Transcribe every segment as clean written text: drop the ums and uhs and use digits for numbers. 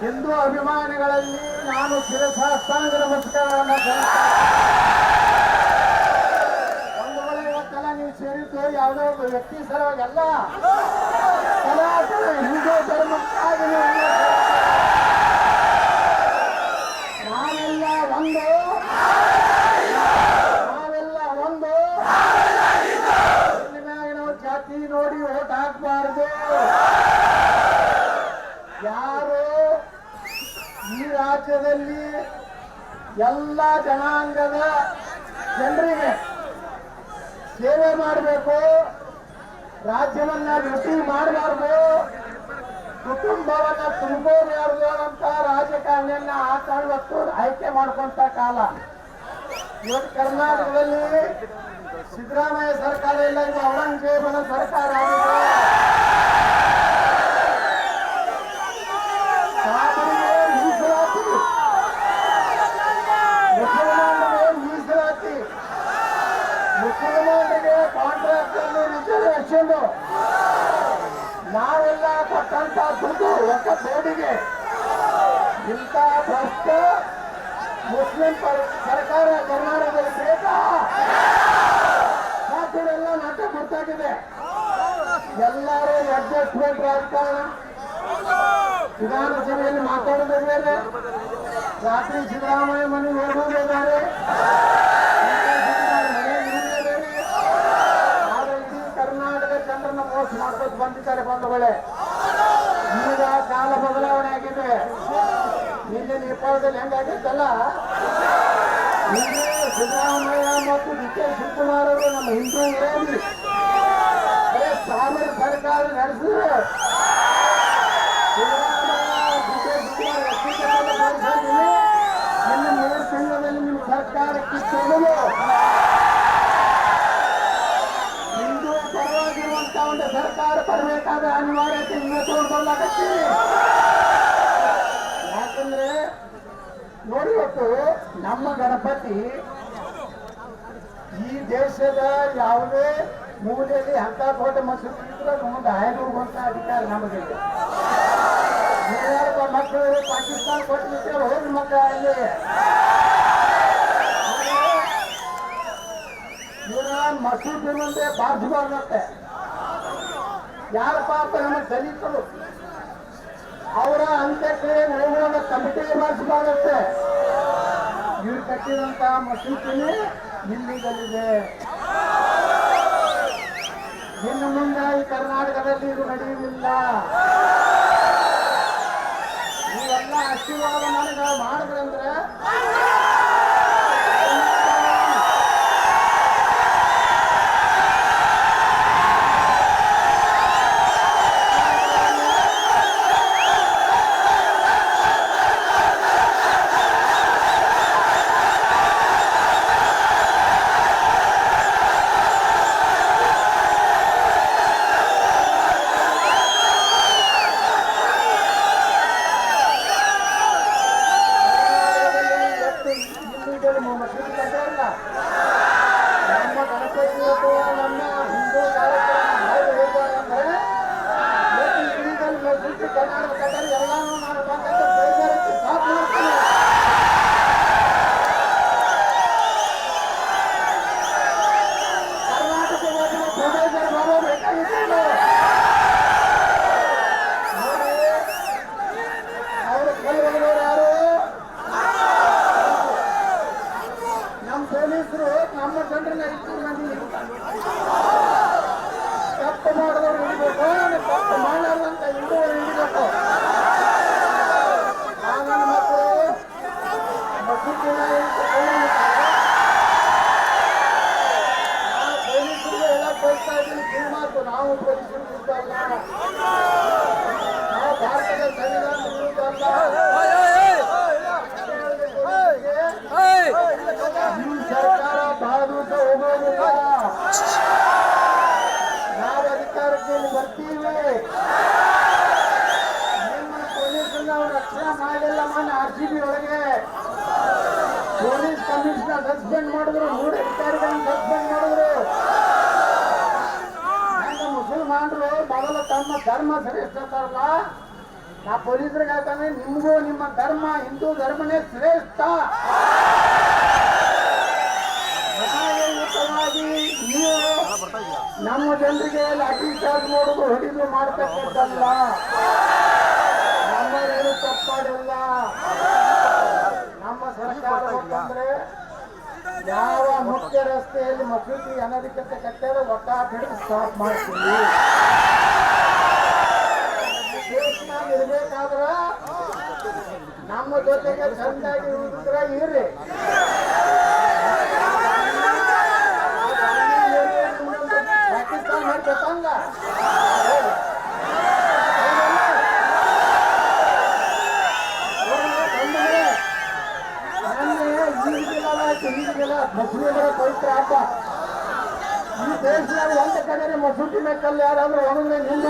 ಹಿಂದೂ ಅಭಿಮಾನಿಗಳಲ್ಲಿ ನಾನು ಶಿರಸಾಷ್ಟಾಂಗ ನಮಸ್ಕಾರವನ್ನು ಒಂದು ವೇಳೆ ಇವತ್ತೆಲ್ಲ ನೀವು ಸೇರಿದ್ದು ಯಾವುದೋ ಒಬ್ಬ ವ್ಯಕ್ತಿ ಸಲುವಾಗಿ ಅಲ್ಲ, ಸನಾತನ ಹಿಂದೂ ಧರ್ಮಕ್ಕಾಗಿ ನಾವೆಲ್ಲ ಒಂದು, ನಾವೆಲ್ಲ ಒಂದು. ನಾವು ಜಾತಿ ನೋಡಿ ಓಟ್ ಹಾಕಬಾರದು. ಯಾರು ಈ ರಾಜ್ಯದಲ್ಲಿ ಎಲ್ಲ ಜನಾಂಗದ ಜನರಿಗೆ ಸೇವೆ ಮಾಡಬೇಕು, ರಾಜ್ಯವನ್ನ ಲೂಟಿ ಮಾಡಬಾರ್ದು, ಕುಟುಂಬವನ್ನ ತುಂಬೋಬಾರ್ದು ಅಂತ ರಾಜಕಾರಣಿಯನ್ನ ಇವತ್ತು ಆಯ್ಕೆ ಮಾಡ್ಕೊಂತ ಕಾಲ. ಇವತ್ತು ಕರ್ನಾಟಕದಲ್ಲಿ ಸಿದ್ದರಾಮಯ್ಯ ಸರ್ಕಾರ ಇಲ್ಲ, ಇದು ಔರಂಗಜೇಬನ ಸರ್ಕಾರ ಆಗಿದೆ. ಮೀಸಲಾತಿ, ಮುಸಲ್ಮಾನರಿಗೆ ಮೀಸಲಾತಿ, ಮುಸಲ್ಮಾನರಿಗೆ ಕಾಂಟ್ರಾಕ್ಟ್ ರಿಸರ್ವೇಶನ್, ನಾವೆಲ್ಲ ಕೊಟ್ಟಂತ ದುಡ್ಡು ಒಕ್ಕ ಕೋಡಿಗೆ ಇಂಥ ಭ್ರಷ್ಟ ಮುಸ್ಲಿಂ ಸರ್ಕಾರ ಕರ್ನಾಟಕದಲ್ಲಿ ಬೇಕಾ? ಸಾಕರೆಲ್ಲ ನಾಟ ಗೊತ್ತಾಗಿದೆ. ಎಲ್ಲರೂ ಅಡ್ಜಸ್ಟ್ಮೆಂಟ್ ರಾಜಕಾರಣ. ವಿಧಾನಸಭೆಯಲ್ಲಿ ಮಾತಾಡೋದೇ ಬೇರೆ, ರಾತ್ರಿ ಸಿದ್ದರಾಮಯ್ಯ ಮನೆಗೆ ಹೋಗೋದೇ ಬೇರೆ, ಆದ್ರೆ ಇಡೀ ಕರ್ನಾಟಕ ಜನರನ್ನ ಮೋಸ ಮಾಡ್ಕೊಂಡು ಬಂದಿದ್ದಾರೆ. ಬಂಧುಗಳೇ, ಈಗ ಕಾಲ ಬದಲಾವಣೆ ಆಗಿದೆ. ನಿನ್ನೆ ನೇಪಾಳದಲ್ಲಿ ಹೆಂಗಾಗಿತ್ತಲ್ಲ, ನಿನ್ನೆ ಸಿದ್ದರಾಮಯ್ಯ ಮತ್ತು ಡಿ ಕೆ ಶಿವಕುಮಾರ್ ಅವರು ನಮ್ಮ ಹಿಂದೂ ವಿರೋಧಿ ಸಾವಿರ ಸರ್ಕಾರ ನಡೆಸಿದ್ರೆ ಇನ್ನು 3 ತಿಂಗಳಲ್ಲಿ ನಿಮ್ಮ ಸರ್ಕಾರ ಕಿತ್ತೊಂದು ಹಿಂದೂ ಪರವಾಗಿರುವಂತ ಒಂದು ಸರ್ಕಾರ ಬರಬೇಕಾದ ಅನಿವಾರ್ಯತೆ ಇನ್ನೂ ತಗೊಂಡ್ಬರ್ಲಾಗತ್ತಿ. ಯಾಕಂದ್ರೆ ನೋಡಿ, ಇವತ್ತು ನಮ್ಮ ಗಣಪತಿ ಈ ದೇಶದ ಯಾವುದೇ ಮೂಲೆಯಲ್ಲಿ ಅಂತ ದೊಡ್ಡ ಮಸೂದಿ ಇದ್ರೆ ಮುಂದೆ ಹಾಯ್ದುವಂತ ಅಧಿಕಾರ ನಮಗಿದೆ. ನೂರಾರು ಮಕ್ಕಳು ಪಾಕಿಸ್ತಾನ ಕೊಟ್ಟಿದ್ರೆ ಹೋಗಿ ಮಕ್ಕಳು ಅಲ್ಲಿ ಇವರ ಮಸೂದಿ ಮುಂದೆ ಬಾರಿಸಬಾರ್ದಂತೆ. ಯಾರಪ್ಪ ಅಂತ ನಮ್ಮ ದಲಿತರು ಅವರ ಅಂತ್ಯಕ್ರಿಯೆ ಹೋಗುವಾಗ ಕಮಿಟಿಗೆ ಬಾರಿಸಬಾರತ್ತೆ. ಇವ್ರು ಕಟ್ಟಿದಂತ ಮಸೂದಿನೇ ಇಲ್ಲಿಗಲ್ಲಿದೆ. ಇನ್ನು ಮುಂದೆ ಈ ಕರ್ನಾಟಕದಲ್ಲಿ ಇದು ನಡೆಯುವುದಿಲ್ಲ. ನೀವೆಲ್ಲ ಆಶೀರ್ವಾದ ನನಗೆ ಮಾಡಿದ್ರಂದ್ರೆ ನಮ್ಮ ಗಣಪತಿ ನಮ್ಮ ಹಿಂದೂ ಕರ್ನಾಟಕ ಎಲ್ಲಾನು ನಾನು ಬಂದಂತ ಬೇಜಾರಕ್ಕೆ ಸ್ಟಾಪ್ ಮಾಡ್ತೀನಿ. ಕರ್ನಾಟಕವಾಗಿ ಪ್ರೊಫೆಸರ್ ಬಾಬಾ ಬೇಕಾಗಿತ್ತು. ಅವರು ಕೈಗೊಂಡವರು ಯಾರು? ನಮ್ಮ ಪೊಲೀಸರು ನಮ್ಮ ಜನರನ್ನ 5 ಮಂದಿ ತಪ್ಪು ಮಾಡಿದವರು ಹಿಡಿಬೇಕು, ತಪ್ಪು ಮಾಡಲಾರ್ದಂತ ಹಿಂದೂಗಳು ಹಿಡಿಬೇಕು. ನನ್ನ ಮಕ್ಕಳು ಮಸೂದಿನ ಪೊಲೀಸರಿಗೆ ಹೇಳಕ್ ಬಯಸ್ತಾ ಇದ್ದೀನಿ, ಕಿವಿಮಾತು. ನಾವು ಪೊಲೀಸರು ವಿರುದ್ಧ ಅಲ್ಲ, ನಾವು ಭಾರತದ ಸಂವಿಧಾನ ವಿರುದ್ಧ ಅಲ್ಲ. ಈ ಸರ್ಕಾರ ಬಹಳ ದಿವಸ ಹೋಗೋದಿಲ್ಲ. ನಾವು ಅಧಿಕಾರಕ್ಕೆ ಬರ್ತೀವಿ. ನಿಮ್ಮ ಪೊಲೀಸನ್ನ ನಾವು ರಕ್ಷಣೆ ಮಾಡಿಲ್ಲ. ಮೊನ್ನೆ RCB ಒಳಗೆ ಪೊಲೀಸ್ ಕಮಿಷನರ್ ಸಸ್ಪೆಂಡ್ ಮಾಡಿದ್ರು, 3 ಅಧಿಕಾರಿಗಳನ್ನು ಸಸ್ಪೆಂಡ್ ಮಾಡಿದ್ರು. ಮುಸಲ್ಮಾನರು ಮೊದಲು ತಮ್ಮ ಧರ್ಮ ಶ್ರೇಷ್ಠ ನಾ ಪೊಲೀಸರಿಗೆ ಹೇಳ್ತಾನೆ, ನಿಮಗೂ ನಿಮ್ಮ ಧರ್ಮ ಹಿಂದೂ ಧರ್ಮನೇ ಶ್ರೇಷ್ಠ. ನ್ಯಾಯಯುತವಾಗಿ ನೀವು ನಮ್ಮ ಜನರಿಗೆ ಲಾಠಿ ಚಾರ್ಜ್ ಮಾಡೋದು ಹೊಡಿದು ಮಾಡ್ತಕ್ಕಂಥಲ್ಲ. ನಮ್ಮದೇನು ತಪ್ಪಾಡಿಲ್ಲ. ನಮ್ಮ ಸರ್ಕಾರ ಅಂತಂದ್ರೆ ಯಾವ ಮುಖ್ಯ ರಸ್ತೆಯಲ್ಲಿ ಮಸೂತಿ ಅನಧಿಕೃತ ಕಟ್ಟಡ ಒಟ್ಟಾಟ ಹಿಡಿದು ಸ್ಟಾಪ್ ಮಾಡ್ತೀವಿ. ದೇಶನಾಗ ಇರ್ಬೇಕಾದ್ರ ನಮ್ಮ ಜೊತೆಗೆ ಚಂದಾಗಿ ಇರುದ್ರ ಇರ್ರಿ. ಪಾಕಿಸ್ತಾನ ಮಾಡ್ಬೇಕಂಗ ಈಗಿಲ್ಲ ಮುಸ್ಲಿಮರ ಪವಿತ್ರ ಹಬ್ಬ. ಈ ದೇಶದಾಗ ಒಂದು ಕಡೆ ಮಸೂತಿ ಮೇಕಲ್ಲಿ ಯಾರಾದ್ರೂ ಒಣಗಿದ್ರೆ ನಿಂದು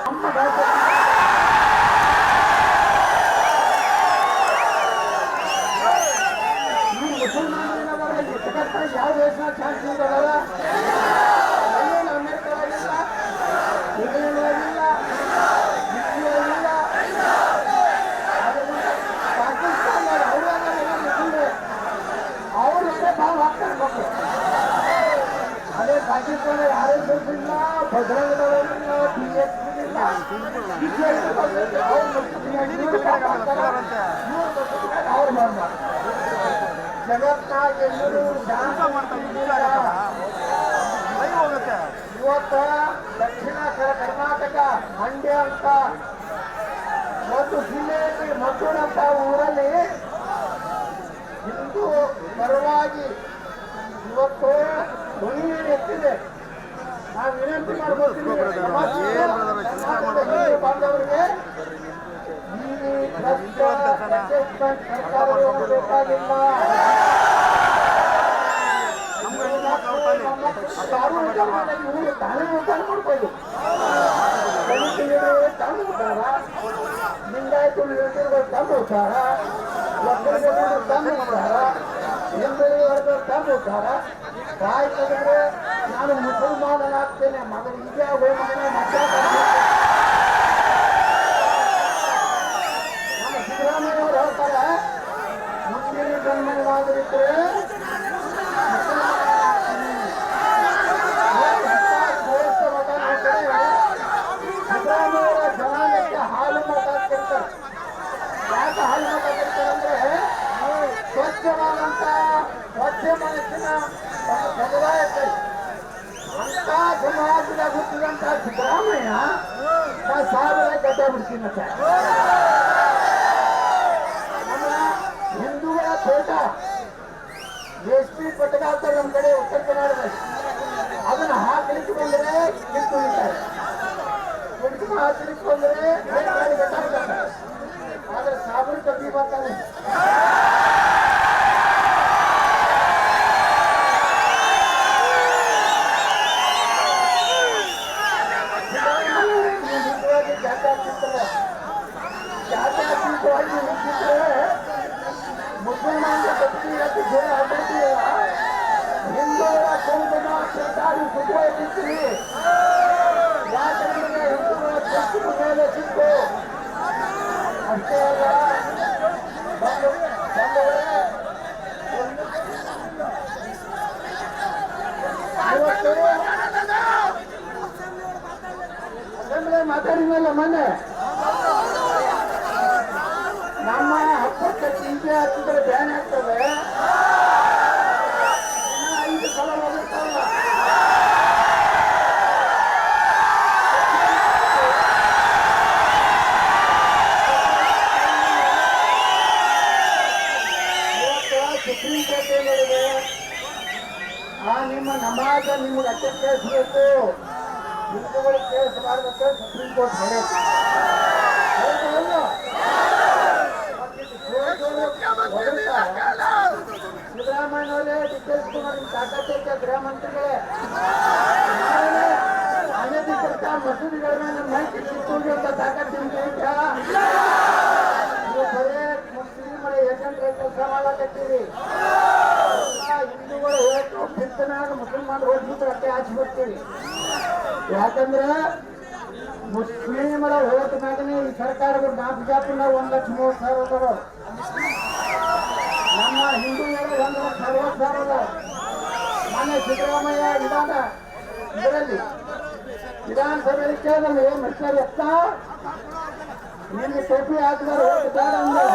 ನಮ್ಮ ಈ ಮುಸಲ್ಮಾನರಿಗೆ ಜಗತ್ತಾಗ ಯಾವ ದೇಶನ ಚಾನ್ಸ್ ಇದ್ದಲ್ಲ. ಅಮೆರಿಕವಾಗಿಲ್ಲ, ಇಂಗ್ಲೆಂಡ್ವಾಗಿಲ್ಲ, ಇಸ್ರೇಲ್ ಪಾಕಿಸ್ತಾನ ಅವ್ರಿಗೆ ಭಾಳ ಹಾಕ್ತಾರೆ. ಅದೇ ಪಾಕಿಸ್ತಾನ RSS ಇಲ್ಲ, ಬಜರಂಗ ದಳ ಇಲ್ಲ, BSP ಇಲ್ಲ, ಅವ್ರು ಮಾಡ್ತಾರೆ. ಜಗತ್ತಾಗ ಎಲ್ಲರೂ ಇವತ್ತ ದಕ್ಷಿಣ ಕರ್ನಾಟಕ ಮಂಡ್ಯ ಅಂತ ಒಂದು ಜಿಲ್ಲೆಯಲ್ಲಿ ಮದ್ದೂರು ಅಂತ ಊರಲ್ಲಿ ಹಿಂದೂ ಪರವಾಗಿ ಇವತ್ತು ಧ್ವನಿ ಎತ್ತಿದೆ. ನಾವು ವಿನಂತಿ ಮಾಡ್ಕೊಳ್ತೀವಿ ಬಾಂಧವರಿಗೆ, ಈ ಸರ್ಕಾರ ಬೇಕಾಗಿಲ್ಲ. ತಾನೇ ಊಟ ಮಾಡ್ಕೊಳ್ಳಿ. ತಂದು ಊಟಾರ, ಲಿಂಗಾಯತು ತಂದು ಊಟಾರ, ಒಕ್ಕಲಿಗರು ತಂದು ಊಟಾರ, ಹಿಂದುಳಿದ ತಂದು ಊಟಾರ. ತಾಯಿ ತೆಗೆದ್ರೆ ನಾನು ಮುಸಲ್ಮಾನನಾಗ್ತೇನೆ, ಮಗನ ಈಗ ಹೋಗಿ ಮಗನ ನಮ್ಮ ಸಿದ್ದರಾಮಯ್ಯವರು ಹೇಳ್ತಾರೆ, ಮುಂದಿನ ಜನ್ಮವಾಗಲಿಕ್ಕೆ ಸಿದ್ದರಾಮಯ್ಯವರ ಜನಾಂಗಕ್ಕೆ ಹಾಲು ಮಾತಾಡ್ತಿರ್ತಾರೆ. ಯಾಕೆ ಹಾಲು ಮಾತಾಡ್ತಿರ್ತಾರೆ ಅಂದ್ರೆ ಸ್ವಚ್ಛವಾದಂತ ಸ್ವಚ್ಛ ಮನಸ್ಸಿನ ಸಮುದಾಯ ಅಂತ ಸಮಾಜದಾಗ ಹುಟ್ಟಿದಂತ ಸಿದ್ದರಾಮಯ್ಯ ಸಾವಿರ ಗಡ್ಡ ಬಿಡ್ತೀನಿ ಸರ್. ನಮ್ಮ ಹಿಂದೂಗಳ ತೋಟ SP ಪಟ್ಟಗಾಗ್ತಾರೆ ನಮ್ಮ ಕಡೆ ಉತ್ತರ ಕರ್ನಾಟಕದಲ್ಲಿ. ಅದನ್ನ ಹಾಕಲಿಕ್ಕೆ ಬಂದರೆ ಕಿತ್ತು ಹಿಡಿತಾರೆ, ಹಾಕಲಿಕ್ಕೆ ಬಂದರೆ ಗಡ್ಡ. ಆದ್ರೆ ಸಾಬೂನು ಕಬ್ಬಿ ಬರ್ತಾನೆ. ಮುಸಲ್ಮಾನರ ಬಗ್ಗೆ ಹಿಂದೂಗಳ ಕೊಂಕಣ ಸರ್ಕಾರಿ ಸುಖವಾಗಿರ್ತೀವಿ. ಯಾಕಂದ್ರೆ ಹಿಂದೂಗಳ ಸಂಸ್ಕೃತಿ ಮೇಲೆ ಸಿಕ್ಕು ಅಷ್ಟೇ ಅಲ್ಲ. ಅಸೆಂಬ್ಲಿ ಮಾತಾಡಿದ್ವಲ್ಲ ಮೊನ್ನೆ, ನಮ್ಮ ಹಬ್ಬಕ್ಕೆ ಚಿಂತೆ ಹಾಕಿದ್ರೆ ಬ್ಯಾನ್ ಆಗ್ತದೆ. 5 ಸಲ ಹೋಗುತ್ತಲ್ಲ. ಸುಪ್ರೀಂ ಕೋರ್ಟ್ ಏನಿದೆ, ಆ ನಿಮ್ಮ ನಮಾಜ ನಿಮ್ಗೆ ಅಟ್ಟೆ ಕೇಳಿಸ್ಬೇಕು, ಹಿಂದೂಗಳು ಕೇಳಿಸಬಾರ್ದಂತ ಸುಪ್ರೀಂ ಕೋರ್ಟ್ ಹೇಳುತ್ತೆ. ಸಿದ್ದರಾಮಯ್ಯವರೇ ಡಿಟೇಲ್ಸ್ ತಾಕತ್ತೈತೆ ಗೃಹ ಮಂತ್ರಿಗಳೇ, ಅನಧಿಕೃತ ಮಸೂದಿಗಳ ಮೇಲೆ ಮಾಹಿತಿ ಸಿಕ್ಕುವುದು ಅಂತ ತಾಕತ್ತಿದೆ. ನೀವು ಬರೇ ಮುಸ್ಲಿಮರ ಏಜೆಂಟ್ ಕೆಲಸ ಮಾಡಕತ್ತೀರಿ. ಹಿಂದೂಗಳು ಹೋಯ್ತು ಬಿತ್ತನಾಗ ಮುಸಲ್ಮಾನರು ಹೋಗ್ಬಿಟ್ಟು ಅಟ್ಟೆ ಹಾಚ್ಬಿಡ್ತೀವಿ. ಯಾಕಂದ್ರೆ ಮುಸ್ಲಿಮರ ಹೋದ ಸರ್ಕಾರಗಳು ನಾ ಬಿಜಾಪುರ 1,30,000 ಅದಾವ. ನಮ್ಮ ಹಿಂದೂಗಳು 1,60,000 ಅದಾವ. ಮೊನ್ನೆ ಸಿದ್ದರಾಮಯ್ಯ ಇದರಲ್ಲಿ ವಿಧಾನಸಭೆಯಲ್ಲಿ ಕೇಳಿದ್ರೆ ಮಿಸ್ಟರ್ ಎತ್ತ ನಿನ್ನ ಟೋಪಿ ಹಾಕಿದ್ರೆ ಓಟ್ ಬೇಡ ಅಂದ್ರೆ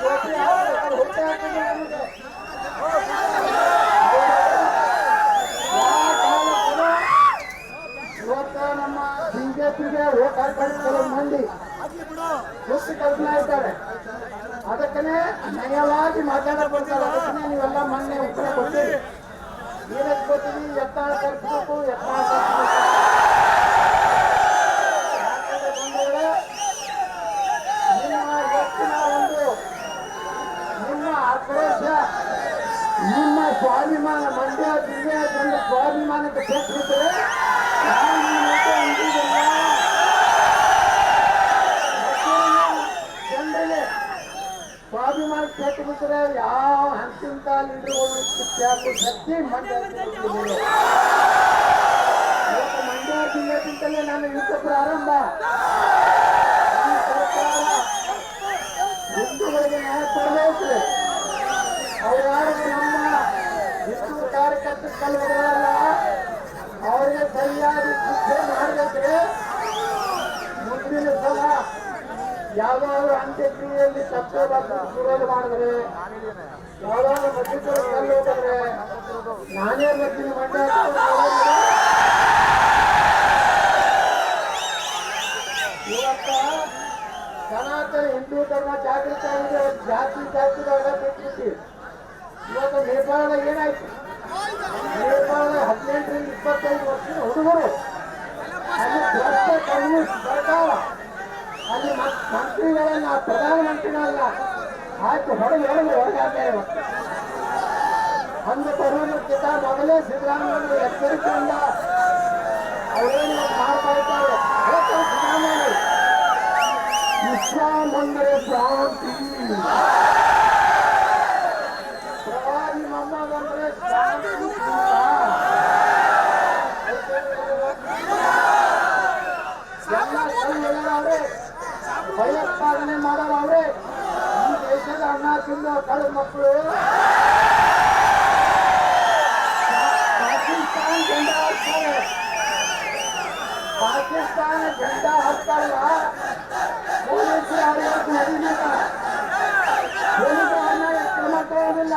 ಟೋಪಿ ಹಾಕಿದ್ರೆ ಹೊಟ್ಟೆ ಹಾಕಿದ್ರೆ ನಮಗೆ ಇವತ್ತು ನಮ್ಮ ಬಿಜೆಪಿಗೆ ಓಟ್ ಹಾಕಿ ಕೆಲವು ಮಂದಿ ಹುಟ್ಟು ಕಲ್ಪನಾ ಇದ್ದಾರೆ. ಅದಕ್ಕನೇ ನಯವಾಗಿ ಮಾತಾಡಕ್ ಬರ್ತಾರೆ. ಅದಕ್ಕನೇ ನೀವೆಲ್ಲ ಮೊನ್ನೆ ಉತ್ತರ ಕೊಡ್ತೀರಿ. ಏನಕ್ಕೆ ಗೊತ್ತೀವಿ? ಎತ್ತಾಳ ಕರ್ಸ್ಬೇಕು, ಎತ್ತಾಳ ಕರ್ಸ್ಬೇಕು. ನಿಮ್ಮ ಹೆಚ್ಚಿನ ನಿಮ್ಮ ಆಕ್ರೋಶ, ನಿಮ್ಮ ಸ್ವಾಭಿಮಾನ, ಮಂಡ್ಯ ಜಿಲ್ಲೆಯ ಜನರ ಸ್ವಾಭಿಮಾನಕ್ಕೆ ಬೇಕಿದ್ರೆ ಜನರಿಗೆ ಸ್ವಾಭಿಮಾನ ಕೆಟ್ಟು ಬಿಟ್ಟರೆ ಯಾವ ಹಂಚಿಂತ ಲೀಡರ್ಗಳು ಕಿತ್ತಾಕೋ ಶಕ್ತಿ ಮಂಡ್ಯ ಜಿಲ್ಲೆಗಿಂತಲೇ ನಾನು ಯುದ್ಧ ಪ್ರಾರಂಭ. ಈ ಸರ್ಕಾರ ಹಿಂದೂಗಳಿಗೆ ನ್ಯಾಯ ಕೊಡಬೇಕು. ಅವ್ರು ನಮ್ಮ ಹಿಂದೂ ಕಾರ್ಯಕರ್ತರ ಕಲ್ವರಲ್ಲ, ಅವರಿಗೆ ಸರಿಯಾದ ಶಿಕ್ಷೆ ಮಾಡಬೇಕ್ರೆ ಮುಂದಿನ ಸಲ ಯಾವ್ದಾದ್ರು ಅಂತ್ಯಕ್ರಿಯೆಯಲ್ಲಿ ತಪ್ಪೆ ವಿರೋಧ ಮಾಡಿದ್ರೆ, ಯಾವ್ದಾದ್ರು ಮಧ್ಯಸ್ಥರ ಕಲ್ಲು ಹೋಗಿದ್ರೆ ನಾನೇ ಬರ್ತೀನಿ ಮಂಡ್ಯ. ಇವತ್ತ ಸನಾತನ ಹಿಂದೂ ಧರ್ಮ ಜಾಗೃತ ಆಗಿದೆ. ಜಾತಿದಾಗ ಬಿಟ್ಬಿಟ್ಟು ಇವತ್ತು ನೇಪಾಳದಾಗ ಏನಾಯ್ತು? ನೇಪಾಳದ 18ರಿಂದ 25 ವರ್ಷದ ಹುಡುಗರು ಅಲ್ಲಿ ಭ್ರಷ್ಟ ಕಮ್ಯುನಿಸ್ಟ್ ಸರ್ಕಾರ, ಅಲ್ಲಿ ಮಂತ್ರಿಗಳನ್ನ ಪ್ರಧಾನಮಂತ್ರಿಗಳನ್ನ ಆಯ್ತು ಹೊರಗೆ ಹೊರಗಾಗ್ತಾ ಇವತ್ತು. ಒಂದು ಬರುವುದಕ್ಕಿಂತ ಮೊದಲೇ ಸಿದ್ದರಾಮಯ್ಯ ಎಚ್ಚರಿಕೆಯಿಂದ ಅವರೇನು ಮಾಡ್ತಾ ಇದ್ದಾರೆ. ಸಿದ್ದರಾಮಯ್ಯ ಇಸ್ಲಾಂ ಅಂದರೆ ಶಾಂತಿ, ಪ್ರವಾದಿ ಮೊಹಮ್ಮದ್ ಅಂದರೆ ಶಾಂತಿ. ಅವ್ರೆ ಭಯೋತ್ಪಾದನೆ ಮಾಡೋರು ಅವ್ರೆ. ಈ ದೇಶದ ಅನ್ನ ತಿಂದು ಕಳು ಮಕ್ಕಳು ಪಾಕಿಸ್ತಾನ ಜೆಂಡಾ ಹಾಕ್ತಾರೆ. ಪಾಕಿಸ್ತಾನ ಜೆಂಡಾ ಹಾಕ್ತಾರಲ್ಲ, ಪೊಲೀಸರು ಅವರಿಗೆ ನಡೀಲಿಲ್ಲ, ಪೊಲೀಸರನ್ನ ಕ್ರಮ ತಗೋದಿಲ್ಲ.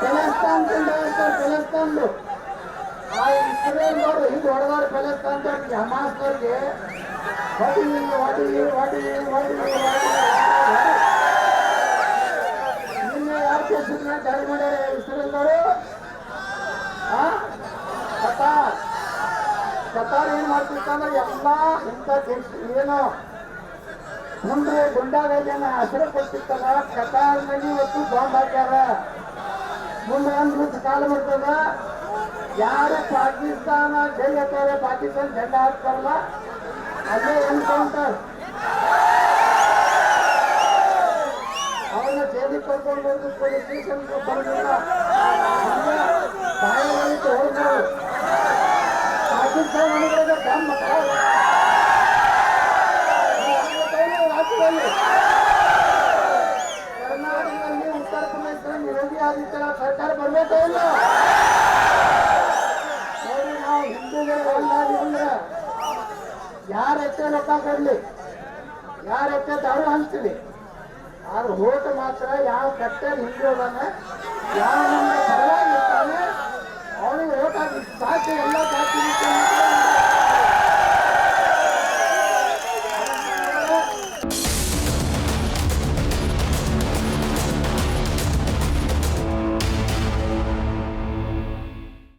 ಪೆಲೆಸ್ತಾನ್ ಜೆಂಡಾ ಹಾಕ್ತಾರೆ. ಪೆಲೆಸ್ತಾನ್ದು ಆ ಇಸ್ರೇಲ್ನವರು ಹಿಂದೆ ಹೊಡೆದವ್ರು ಪೆಲೆಸ್ತಾನ್ದವ್ರಿಗೆ, ಹಮಾಸ್ದವ್ರಿಗೆ ಹೊಡಿ. ನಿನ್ನೆ ಯಾವ ದೇಶದ ದಾಳಿ ಮಾಡ್ಯಾರ ಇಸ್ರೇಲ್ನವರು? ಕತಾರ್ ಏನ್ ಮಾಡ್ತಿರ್ತಂದ್ರೆ ಎಲ್ಲ ಇಂಥ ದೇಶ ಏನು ಮುಂದೆ ಗುಂಡಾಗಲಿನ ಹೆಸರು ಕೊಡ್ತಿರ್ತಲ್ಲ, ಕತಾರ್ನಲ್ಲಿ ಇವತ್ತು ಬಾಂಬ್ ಹಾಕ್ಯಾರ. ಮುಂದೆ ಒಂದು ಕಾಲ ಬರ್ತದ, ಯಾರು ಪಾಕಿಸ್ತಾನ ಜೈ ಹಾಕ್ತಾರೆ, ಪಾಕಿಸ್ತಾನ ಜೆಂಡಾ ಹಾಕ್ತಾರಲ್ಲ, ಅದೇ ಎನ್ಕೌಂಟರ್. ಅವನ್ನ ಜೈಲಿಗೆ ಕರ್ಕೊಂಡು ಹೋಗಿ ಪೊಲೀಸ್ ಸ್ಟೇಷನ್ ಬರೋದಿಲ್ಲ, ಬಾಯಿಗೆ ಹೊರಗಡೆ ಪಾಕಿಸ್ತಾನ ರಾಜ್ಯದಲ್ಲಿ ಕರ್ನಾಟಕದಲ್ಲಿ ಉತ್ತರ ಪ್ರದೇಶದಲ್ಲಿ ಯೋಗಿ ಆದಿತ್ಯನಾಥ್ ಸರ್ಕಾರ ಬರ್ಬೇಕೋ ಇಲ್ಲ? ನೋಡಿ, ನಾವು ಹಿಂದೂಗಳು ಒಂದಾಗಿ ಅಂದ್ರೆ ಯಾರೆಷ್ಟೇ ರೊಕ್ಕ ಕೊಡ್ಲಿ, ಯಾರೆಷ್ಟೇ ದಾರು ಹಂಚ್ಲಿ, ಆದ್ರೆ ಓಟ್ ಮಾತ್ರ ಯಾವ ಕಟ್ಟ ಹಿಂದೂ ಅದಾನೆ, ಯಾವ ನಮ್ಮ ಪರವಾಗಿರ್ತಾನೆ ಅವನಿಗೆ ಓಟ್ ಹಾಕಿ ಸಾಧ್ಯ. ಎಲ್ಲ ಜಾತಿ